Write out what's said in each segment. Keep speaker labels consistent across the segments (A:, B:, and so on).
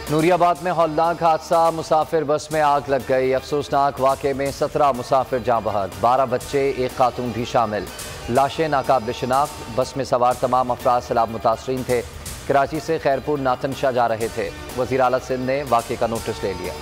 A: नूरियाबाद में हौलनाक हादसा, मुसाफिर बस में आग लग गई। अफसोसनाक वाक़े में 17 मुसाफिर जाँ बहक, 12 बच्चे, एक खातून भी शामिल। लाशें नाकाबिल शिनाख्त। बस में सवार तमाम अफराद सैलाब मुतासरीन थे। कराची से खैरपुर नातनशाह जा रहे थे। वज़ीर आला सिंध ने वाक़े का नोटिस ले लिया।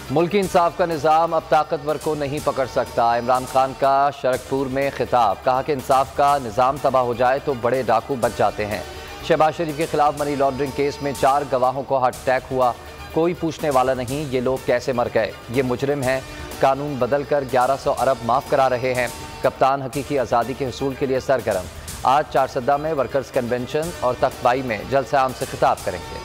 A: मुल्की इंसाफ का निज़ाम अब ताकतवर को नहीं पकड़ सकता। इमरान खान का शरकपुर में खिताब, कहा कि इंसाफ का निज़ाम तबाह हो जाए तो बड़े डाकू बच जाते हैं। शहबाज शरीफ के खिलाफ मनी लॉन्ड्रिंग केस में 4 गवाहों को हार्ट अटैक हुआ, कोई पूछने वाला नहीं ये लोग कैसे मर गए। ये मुजरिम हैं, कानून बदल कर 1100 अरब माफ़ करा रहे हैं। कप्तान हकीकी आज़ादी के हसूल के लिए सरगर्म। आज चारसद्दा में वर्कर्स कन्वेंशन और तख्तबाई में जलसा आम से खिताब करेंगे।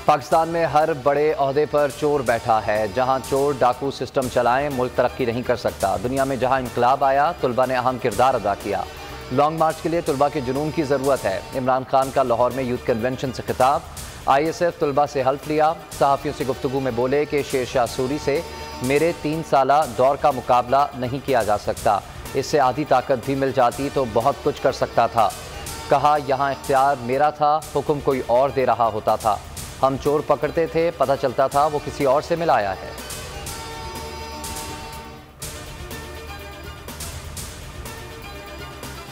A: पाकिस्तान में हर बड़े ओहदे पर चोर बैठा है। जहां चोर डाकू सिस्टम चलाएं, मुल्क तरक्की नहीं कर सकता। दुनिया में जहां इनकलाब आया, तुलबा ने अहम किरदार अदा किया। लॉन्ग मार्च के लिए तुलबा के जुनून की ज़रूरत है। इमरान खान का लाहौर में यूथ कन्वेंशन से खिताब। ISF तुलबा से हल्फ लिया। सहाफ़ियों से गुफ्तगू में बोले कि शेरशाह सूरी से मेरे 3 साला दौर का मुकाबला नहीं किया जा सकता। इससे आधी ताकत भी मिल जाती तो बहुत कुछ कर सकता था। कहा यहाँ इख्तियार मेरा था, हुक्म कोई और दे रहा होता था। हम चोर पकड़ते थे, पता चलता था वो किसी और से मिलाया है।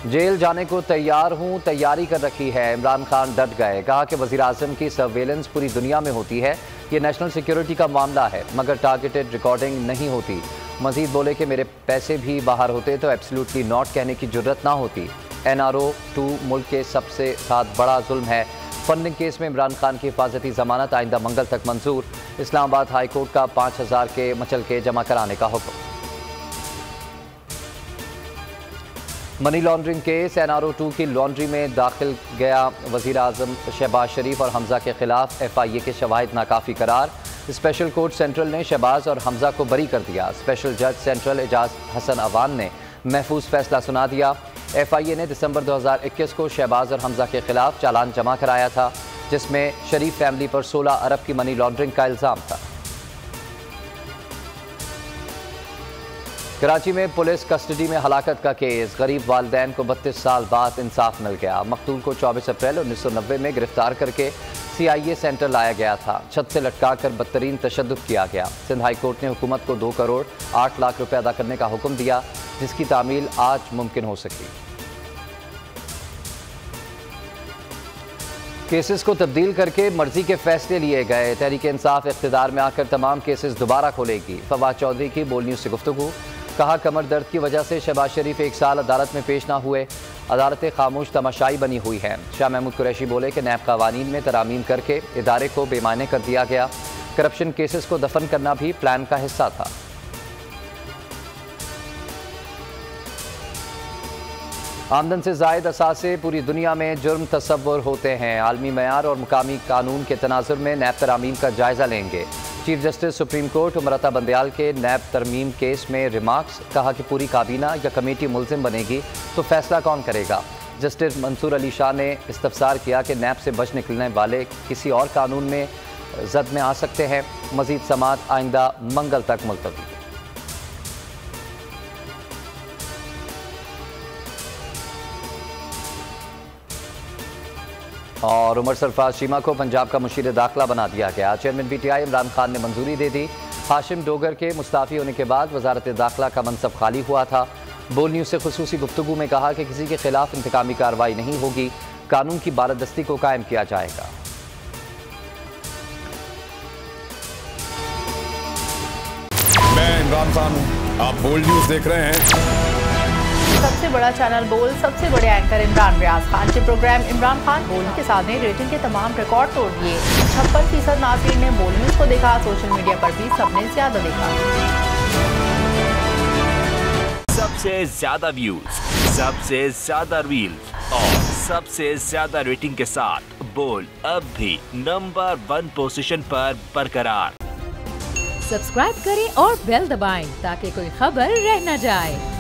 A: जेल जाने को तैयार हूं, तैयारी कर रखी है। इमरान खान डट गए, कहा कि वज़ीर आज़म की सर्वेलेंस पूरी दुनिया में होती है, ये नेशनल सिक्योरिटी का मामला है, मगर टारगेटेड रिकॉर्डिंग नहीं होती। मजीद बोले कि मेरे पैसे भी बाहर होते तो एब्सोल्युटली नॉट कहने की जुर्रत ना होती। NRO 2 मुल्क के सबसे साथ बड़ा जुल्म है। फंडिंग केस में इमरान खान की हिफाजती जमानत आइंदा मंगल तक मंजूर। इस्लामाबाद हाई कोर्ट का 5000 के मचल के जमा कराने का हुक्म। मनी लॉन्ड्रिंग केस, NRO 2 की लॉन्ड्री में दाखिल गया। वज़ीर आज़म शहबाज शरीफ और हमजा के खिलाफ FIA के शवाहिद नाकाफी करार। स्पेशल कोर्ट सेंट्रल ने शहबाज और हमजा को बरी कर दिया। स्पेशल जज सेंट्रल एजाज हसन अवान ने महफूज फैसला सुना दिया। FIA ने दिसंबर 2021 को शहबाज और हमजा के खिलाफ चालान जमा कराया था, जिसमें शरीफ फैमिली पर 16 अरब की मनी लॉन्ड्रिंग का इल्ज़ाम था। कराची में पुलिस कस्टडी में हलाकत का केस, गरीब वालिदैन को 32 साल बाद इंसाफ मिल गया। मकतूल को 24 अप्रैल 1990 में गिरफ्तार करके CIA सेंटर लाया गया था। छत से लटका कर बदतरीन तशद्दुद किया गया। सिंध हाई कोर्ट ने हुकूमत को 2 करोड़ 8 लाख रुपए अदा करने का हुक्म दिया, जिसकी तामील आज मुमकिन हो सकी। केसेस को तब्दील करके मर्जी के फैसले लिए गए। तहरीक इंसाफ इख्तिदार में आकर तमाम केसेस दोबारा खोलेगी। फवाद चौधरी की बोल न्यूज़ से गुफ्तगू, कहा कमर दर्द की वजह से शहबाज शरीफ 1 साल अदालत में पेश ना हुए। अदालतें खामोश तमाशाई बनी हुई हैं। शाह महमूद कुरैशी बोले कि नैब कवानीन में तरामीम करके इदारे को बेमाने कर दिया गया। करप्शन केसेस को दफन करना भी प्लान का हिस्सा था। आमदन से ज़ायद असासे पूरी दुनिया में जुर्म तस्वुर होते हैं। आलमी मयार और मुकामी कानून के तनाजुर में नैब तरामीम का जायजा लेंगे। Chief justice supreme court उमरता Bandial के नैब तरमीम केस में रिमार्क्स, कहा कि पूरी काबीना या कमेटी मुल्जिम बनेगी तो फैसला कौन करेगा। जस्टिस मंसूर अली शाह ने इस्तफसार किया कि नैब से बच निकलने वाले किसी और कानून में जद में आ सकते हैं। मजीद समाअत आइंदा मंगल तक मुलतवी। और उमर सरफराज चीमा को पंजाब का मुशीर दाखिला बना दिया गया। चेयरमैन PTI इमरान खान ने मंजूरी दे दी। हाशिम डोगर के मुस्ताफ़ी होने के बाद वजारत दाखिला का मनसब खाली हुआ था। बोल न्यूज़ से खुसूसी गुफ्तगू में कहा कि किसी के खिलाफ इंतकामी कार्रवाई नहीं होगी, कानून की बालादस्ती को कायम किया जाएगा।
B: मैं इमरान खान हूँ, आप बोल न्यूज़ देख रहे हैं।
C: सबसे बड़ा चैनल बोल, सबसे बड़े एंकर इमरान रियाज खान के प्रोग्राम इमरान खान बोल के साथ ने रेटिंग के तमाम रिकॉर्ड तोड़ दिए। 56% नाज़रीन ने बोल न्यूज़ को देखा। सोशल मीडिया पर भी सबने ज्यादा देखा।
D: सबसे ज्यादा व्यूज, सबसे ज्यादा रील्स और सबसे ज्यादा रेटिंग के साथ बोल अब भी नंबर 1 पोजीशन पर बरकरार।
E: सब्सक्राइब करें और बेल दबाएं ताकि कोई खबर रह न जाए।